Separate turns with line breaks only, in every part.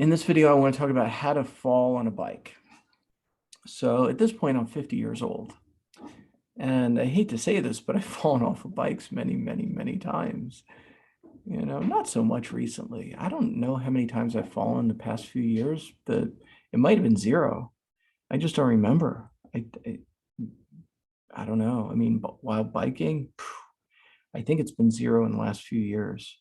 In this video, I want to talk about how to fall on a bike. So at this point, I'm 50 years old. And I hate to say this, but I've fallen off of bikes many, many, many times. Not so much recently. I don't know how many times I've fallen in the past few years, but it might have been zero. I just don't remember. I don't know. I mean, while biking, I think it's been zero in the last few years.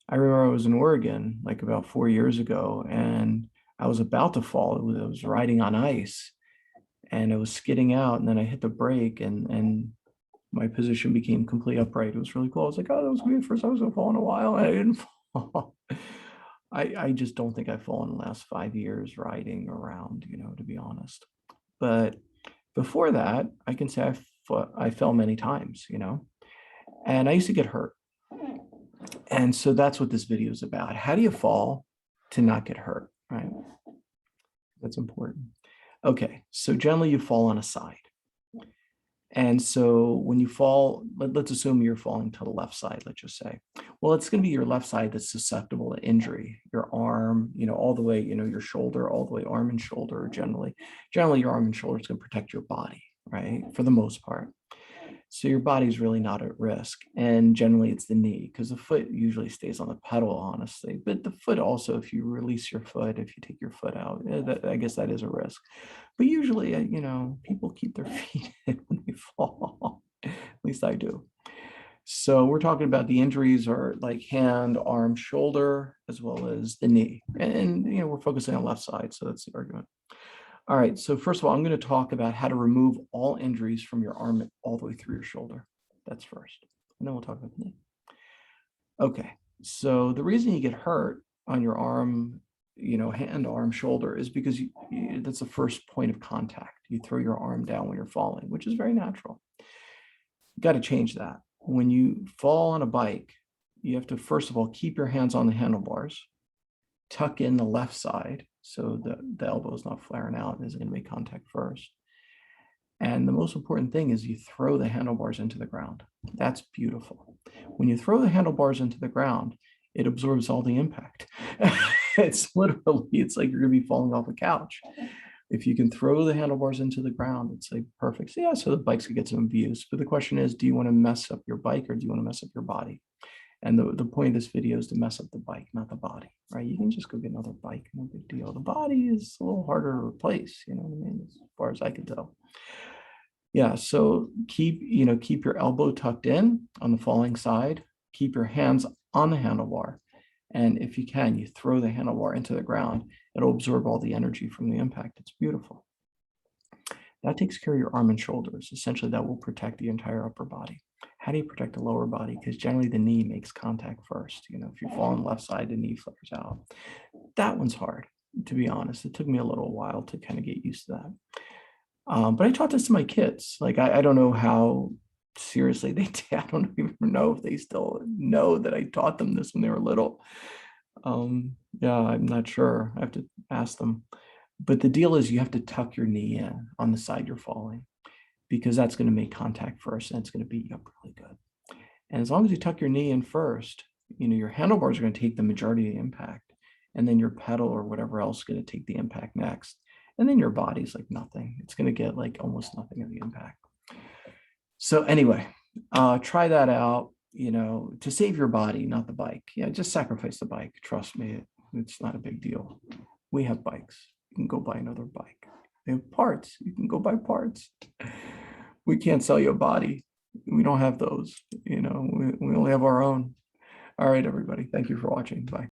I remember I was in Oregon like about 4 years ago, and I was about to fall. I was riding on ice, and I was skidding out, and then I hit the brake, and my position became completely upright. It was really cool. I was like, oh, that was weird. First I was gonna fall in a while, and I didn't fall. I just don't think I've fallen in the last 5 years riding around, to be honest. But before that, I can say I fell many times, and I used to get hurt. And so that's what this video is about. How do you fall to not get hurt, right? That's important. Okay, so generally you fall on a side. And so when you fall, let's assume you're falling to the left side, let's just say. Well, it's going to be your left side that's susceptible to injury. Your arm, all the way, your shoulder, all the way, arm and shoulder generally. Generally, your arm and shoulder is going to protect your body, right? For the most part. So your body's really not at risk. And generally it's the knee, because the foot usually stays on the pedal, honestly. But the foot also, if you release your foot, if you take your foot out, I guess that is a risk. But usually, people keep their feet in when they fall. At least I do. So we're talking about the injuries are like hand, arm, shoulder, as well as the knee. And we're focusing on left side, so that's the argument. All right, so first of all, I'm going to talk about how to remove all injuries from your arm all the way through your shoulder. That's first. And then we'll talk about the knee. Okay, so the reason you get hurt on your arm, hand, arm, shoulder is because that's the first point of contact. You throw your arm down when you're falling, which is very natural. You got to change that. When you fall on a bike, you have to, first of all, keep your hands on the handlebars, tuck in the left side, so the elbow is not flaring out and is going to make contact first. And the most important thing is you throw the handlebars into the ground. That's beautiful. When you throw the handlebars into the ground, it absorbs all the impact. It's like you're going to be falling off a couch. If you can throw the handlebars into the ground, it's like perfect. So yeah, so the bikes could get some abuse. But the question is, do you want to mess up your bike or do you want to mess up your body? And the point of this video is to mess up the bike, not the body, right? You can just go get another bike, no big deal. The body is a little harder to replace, you know what I mean, as far as I can tell. Yeah, so keep your elbow tucked in on the falling side, keep your hands on the handlebar. And if you can, you throw the handlebar into the ground, it'll absorb all the energy from the impact. It's beautiful. That takes care of your arm and shoulders. Essentially, that will protect the entire upper body. How do you protect the lower body? Because generally the knee makes contact first. If you fall on the left side, the knee flares out. That one's hard, to be honest. It took me a little while to kind of get used to that. But I taught this to my kids. Like, I don't know how seriously they take. I don't even know if they still know that I taught them this when they were little. Yeah, I'm not sure. I have to ask them. But the deal is you have to tuck your knee in on the side you're falling, because that's going to make contact first and it's going to beat you up really good. And as long as you tuck your knee in first, your handlebars are going to take the majority of the impact, and then your pedal or whatever else is going to take the impact next. And then your body's like nothing. It's going to get like almost nothing of the impact. So anyway, try that out, to save your body, not the bike. Yeah, just sacrifice the bike. Trust me, it's not a big deal. We have bikes. You can go buy another bike. They have parts. You can go buy parts. We can't sell you a body. We don't have those. We only have our own. All right, everybody. Thank you for watching. Bye.